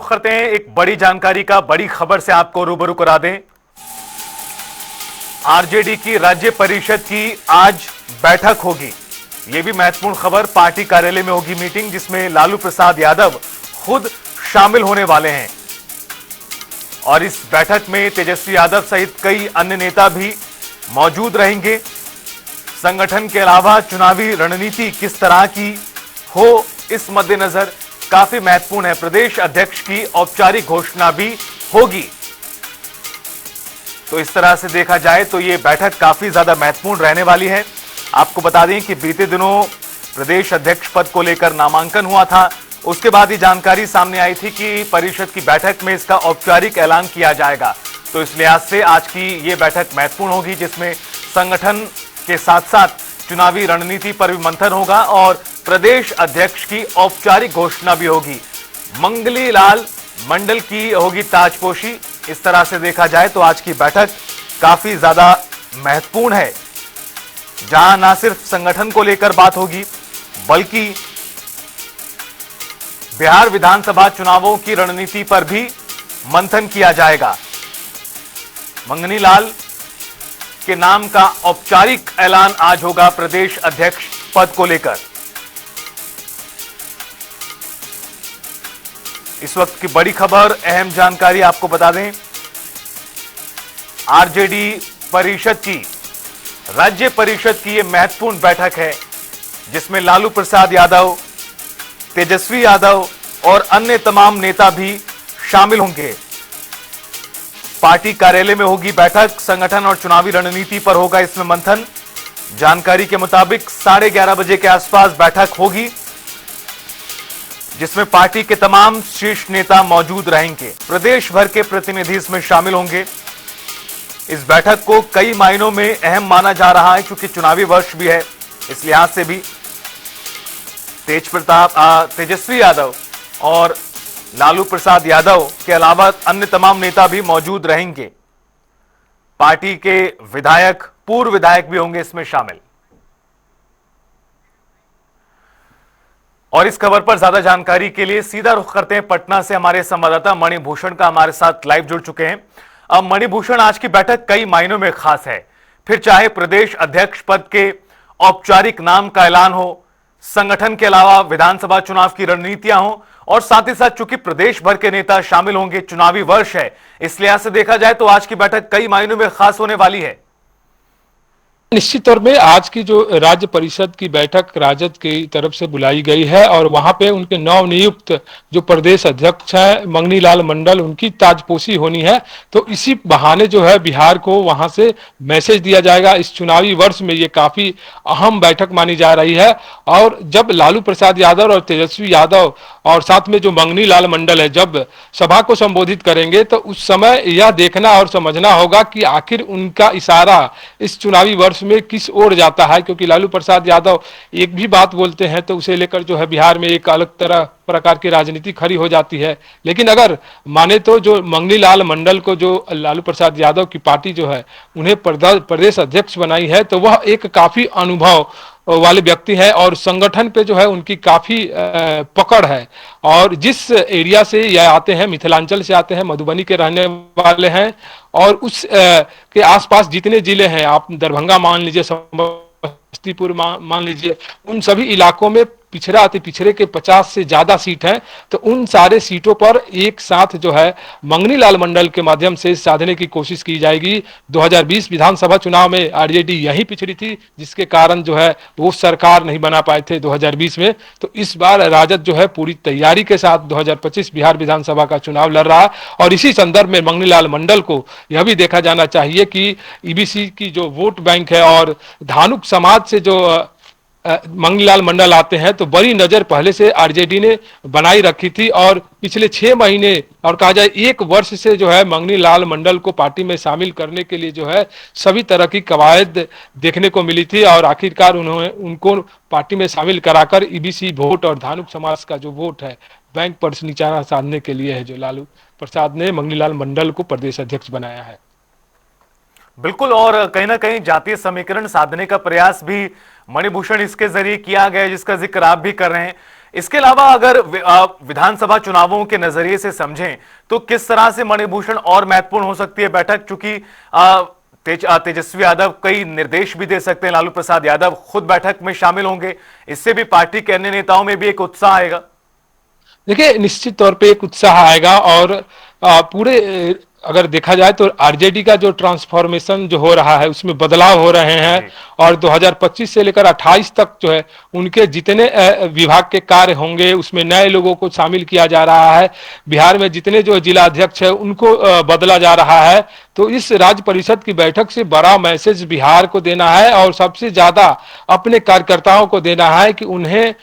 करते हैं एक बड़ी जानकारी का, बड़ी खबर से आपको रूबरू करा दें। आरजेडी की राज्य परिषद की आज बैठक होगी। यह भी महत्वपूर्ण खबर। पार्टी कार्यालय में होगी मीटिंग, जिसमें लालू प्रसाद यादव खुद शामिल होने वाले हैं और इस बैठक में तेजस्वी यादव सहित कई अन्य नेता भी मौजूद रहेंगे। संगठन के अलावा चुनावी रणनीति किस तरह की हो, इस मद्देनजर काफी महत्वपूर्ण है। प्रदेश अध्यक्ष की औपचारिक घोषणा भी होगी। तो इस तरह से देखा जाए तो यह बैठक काफी ज्यादा महत्वपूर्ण रहने वाली है। आपको बता दें कि बीते दिनों प्रदेश अध्यक्ष पद को लेकर नामांकन हुआ था। उसके बाद ये जानकारी सामने आई थी कि परिषद की बैठक में इसका औपचारिक ऐलान किया जाएगा। तो इस लिहाज से आज की ये बैठक महत्वपूर्ण होगी, जिसमें संगठन के साथ साथ चुनावी रणनीति पर भी मंथन होगा और प्रदेश अध्यक्ष की औपचारिक घोषणा भी होगी। मंगली लाल मंडल की होगी ताजपोशी। इस तरह से देखा जाए तो आज की बैठक काफी ज्यादा महत्वपूर्ण है, जहां ना सिर्फ संगठन को लेकर बात होगी, बल्कि बिहार विधानसभा चुनावों की रणनीति पर भी मंथन किया जाएगा। मंगनी लाल के नाम का औपचारिक ऐलान आज होगा प्रदेश अध्यक्ष पद को लेकर। इस वक्त की बड़ी खबर, अहम जानकारी आपको बता दें। आरजेडी परिषद की, राज्य परिषद की यह महत्वपूर्ण बैठक है, जिसमें लालू प्रसाद यादव, तेजस्वी यादव और अन्य तमाम नेता भी शामिल होंगे। पार्टी कार्यालय में होगी बैठक। संगठन और चुनावी रणनीति पर होगा इसमें मंथन। जानकारी के मुताबिक 11:30 बजे के आसपास बैठक होगी, जिसमें पार्टी के तमाम शीर्ष नेता मौजूद रहेंगे। प्रदेश भर के प्रतिनिधि इसमें शामिल होंगे। इस बैठक को कई मायनों में अहम माना जा रहा है, क्योंकि चुनावी वर्ष भी है। इस लिहाज से भी तेजस्वी यादव और लालू प्रसाद यादव के अलावा अन्य तमाम नेता भी मौजूद रहेंगे। पार्टी के विधायक, पूर्व विधायक भी होंगे इसमें शामिल। और इस खबर पर ज्यादा जानकारी के लिए सीधा रुख करते हैं पटना से। हमारे संवाददाता मणिभूषण का हमारे साथ लाइव जुड़ चुके हैं। अब मणिभूषण, आज की बैठक कई मायनों में खास है। फिर चाहे प्रदेश अध्यक्ष पद के औपचारिक नाम का ऐलान हो, संगठन के अलावा विधानसभा चुनाव की रणनीतियां हो, और साथ ही साथ चूंकि प्रदेश भर के नेता शामिल होंगे, चुनावी वर्ष है, इस लिहाज से देखा जाए तो आज की बैठक कई मायनों में खास होने वाली है। निश्चित तौर में आज की जो राज्य परिषद की बैठक राजद की तरफ से बुलाई गई है और वहां पे उनके नवनियुक्त जो प्रदेश अध्यक्ष हैं मंगनी लाल मंडल, उनकी ताजपोशी होनी है। तो इसी बहाने जो है बिहार को वहां से मैसेज दिया जाएगा। इस चुनावी वर्ष में ये काफी अहम बैठक मानी जा रही है। और जब लालू प्रसाद यादव और तेजस्वी यादव और साथ में जो मंगनी लाल मंडल है, जब सभा को संबोधित करेंगे, तो उस समय यह देखना और समझना होगा कि आखिर उनका इशारा इस चुनावी वर्ष में किस ओर जाता है। क्योंकि लालू प्रसाद यादव एक भी बात बोलते हैं तो उसे लेकर जो है बिहार में एक अलग तरह प्रकार की राजनीति खड़ी हो जाती है। लेकिन अगर माने तो जो मंगनी लाल मंडल को जो लालू प्रसाद यादव की पार्टी जो है उन्हें प्रदेश अध्यक्ष बनाई है, तो वह एक काफी अनुभव वाले व्यक्ति है और संगठन पे जो है उनकी काफी पकड़ है। और जिस एरिया से यह आते हैं, मिथिलांचल से आते हैं, मधुबनी के रहने वाले हैं, और उस के आसपास जितने जिले हैं, आप दरभंगा मान लीजिए, समस्तीपुर मान लीजिए, उन सभी इलाकों में पिछड़ा अति पिछड़े के 50 से ज्यादा सीट हैं। तो उन सारे सीटों पर एक साथ जो है मंगनी लाल मंडल के माध्यम से साधने की कोशिश की जाएगी। 2020 विधानसभा चुनाव में आरजेडी यही पिछड़ी थी, जिसके कारण जो है वो सरकार नहीं बना पाए थे 2020 में। तो इस बार राजद जो है पूरी तैयारी के साथ 2025 बिहार विधानसभा का चुनाव लड़ रहा है। और इसी संदर्भ में मंगनी लाल मंडल को यह भी देखा जाना चाहिए कि ईबीसी की जो वोट बैंक है और धानुक समाज से जो मंगनी लाल मंडल आते हैं, तो बड़ी नजर पहले से आरजेडी ने बनाई रखी थी। और पिछले 6 महीने और कहा जाए 1 वर्ष से जो है मंगनी लाल मंडल को पार्टी में शामिल करने के लिए जो है सभी तरह की कवायद देखने को मिली थी। और आखिरकार उन्होंने उनको पार्टी में शामिल कराकर ईबीसी वोट और धानुक समाज का जो वोट है बैंक पर निशाना साधने के लिए है, जो लालू प्रसाद ने मंगनी लाल मंडल को प्रदेश अध्यक्ष बनाया है। बिल्कुल, और कहीं ना कहीं जातीय समीकरण साधने का प्रयास भी मणिभूषण इसके जरिए किया गया, जिसका जिक्र आप भी कर रहे हैं। इसके अलावा अगर विधानसभा चुनावों के नजरिए से समझें तो किस तरह से मणिभूषण और महत्वपूर्ण हो सकती है बैठक, चूंकि तेजस्वी यादव कई निर्देश भी दे सकते हैं, लालू प्रसाद यादव खुद बैठक में शामिल होंगे, इससे भी पार्टी के अन्य नेताओं में भी एक उत्साह आएगा। देखिए, निश्चित तौर पे एक उत्साह आएगा और पूरे अगर देखा जाए तो आरजेडी का जो ट्रांसफॉर्मेशन जो हो रहा है उसमें बदलाव हो रहे हैं और 2025 से लेकर 28 तक जो है उनके जितने विभाग के कार्य होंगे उसमें नए लोगों को शामिल किया जा रहा है। बिहार में जितने जो जिला अध्यक्ष है उनको बदला जा रहा है। तो इस राज्य परिषद की बैठक से बड़ा मैसेज बिहार को देना है और सबसे ज्यादा अपने कार्यकर्ताओं को देना है कि उन्हें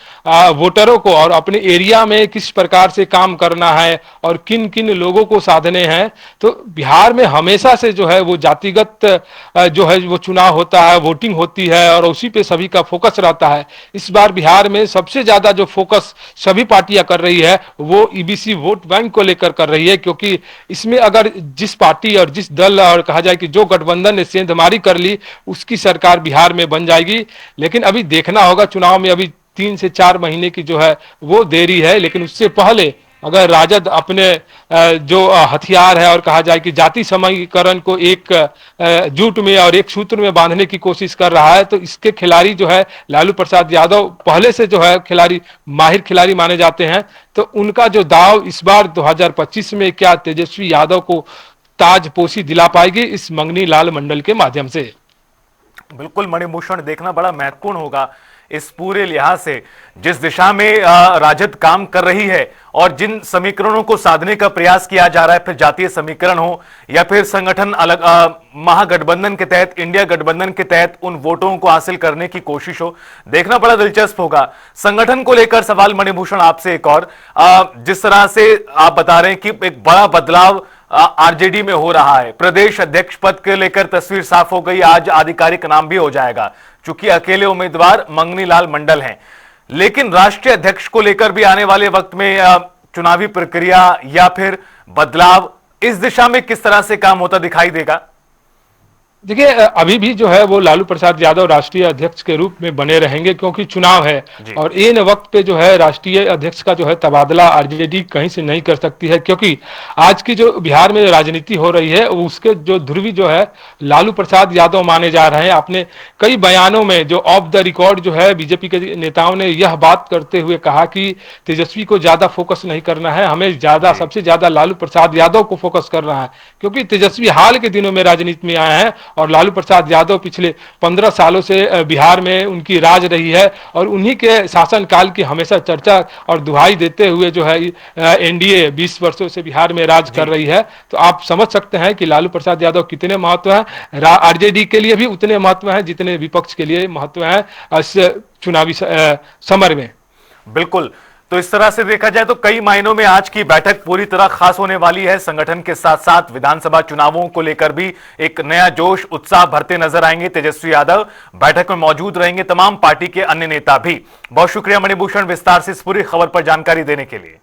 वोटरों को और अपने एरिया में किस प्रकार से काम करना है और किन किन लोगों को साधने हैं। तो बिहार में हमेशा से जो है वो जातिगत जो है वो चुनाव होता है, वोटिंग होती है और उसी पे सभी का फोकस रहता है। इस बार बिहार में सबसे ज्यादा जो फोकस सभी पार्टियां कर रही है वो ईबीसी वोट बैंक को लेकर कर रही है, क्योंकि इसमें अगर जिस पार्टी और जिस दल और कहा जाए कि जो गठबंधन ने सेंधमारी कर ली उसकी सरकार बिहार में बन जाएगी। लेकिन अभी देखना होगा, चुनाव में अभी 3 से 4 महीने की जो है वो देरी है। लेकिन उससे पहले अगर राजद अपने जो हथियार है और कहा जाए कि जाति समीकरण को एक जुट में और एक सूत्र में बांधने की कोशिश कर रहा है, तो इसके खिलाड़ी जो है लालू प्रसाद यादव पहले से जो है खिलाड़ी माहिर खिलाड़ी माने जाते हैं। तो उनका जो दाव इस बार 2025 में क्या तेजस्वी यादव को ताजपोशी दिला पाएगी इस मंगनी लाल मंडल के माध्यम से। बिल्कुल मणिभूषण, देखना बड़ा महत्वपूर्ण होगा इस पूरे लिहाज से जिस दिशा में राजद काम कर रही है और जिन समीकरणों को साधने का प्रयास किया जा रहा है, फिर जातीय समीकरण हो या फिर संगठन अलग महागठबंधन के तहत, इंडिया गठबंधन के तहत उन वोटों को हासिल करने की कोशिश हो, देखना बड़ा दिलचस्प होगा। संगठन को लेकर सवाल मणिभूषण आपसे एक और, जिस तरह से आप बता रहे हैं कि एक बड़ा बदलाव आरजेडी में हो रहा है, प्रदेश अध्यक्ष पद के लेकर तस्वीर साफ हो गई, आज आधिकारिक नाम भी हो जाएगा चूंकि अकेले उम्मीदवार मंगनी लाल मंडल हैं। लेकिन राष्ट्रीय अध्यक्ष को लेकर भी आने वाले वक्त में चुनावी प्रक्रिया या फिर बदलाव, इस दिशा में किस तरह से काम होता दिखाई देगा? देखिए, अभी भी जो है वो लालू प्रसाद यादव राष्ट्रीय अध्यक्ष के रूप में बने रहेंगे क्योंकि चुनाव है और इन वक्त पे जो है राष्ट्रीय अध्यक्ष का जो है तबादला आरजेडी कहीं से नहीं कर सकती है, क्योंकि आज की जो बिहार में राजनीति हो रही है उसके जो ध्रुवी जो है लालू प्रसाद यादव माने जा रहे हैं। आपने कई बयानों में जो ऑफ द रिकॉर्ड जो है बीजेपी के नेताओं ने यह बात करते हुए कहा कि तेजस्वी को ज्यादा फोकस नहीं करना है, हमें ज्यादा सबसे ज्यादा लालू प्रसाद यादव को फोकस करना है, क्योंकि तेजस्वी हाल के दिनों में राजनीति में आए हैं और लालू प्रसाद यादव पिछले 15 सालों से बिहार में उनकी राज रही है और उन्हीं के शासनकाल की हमेशा चर्चा और दुहाई देते हुए जो है एनडीए 20 वर्षों से बिहार में राज कर रही है। तो आप समझ सकते हैं कि लालू प्रसाद यादव कितने महत्व हैं। आरजेडी के लिए भी उतने महत्व हैं जितने विपक्ष के लिए महत्व हैं इस चुनावी समर में। बिल्कुल, तो इस तरह से देखा जाए तो कई मायनों में आज की बैठक पूरी तरह खास होने वाली है। संगठन के साथ साथ विधानसभा चुनावों को लेकर भी एक नया जोश उत्साह भरते नजर आएंगे। तेजस्वी यादव बैठक में मौजूद रहेंगे, तमाम पार्टी के अन्य नेता भी। बहुत शुक्रिया मणिभूषण, विस्तार से इस पूरी खबर पर जानकारी देने के लिए।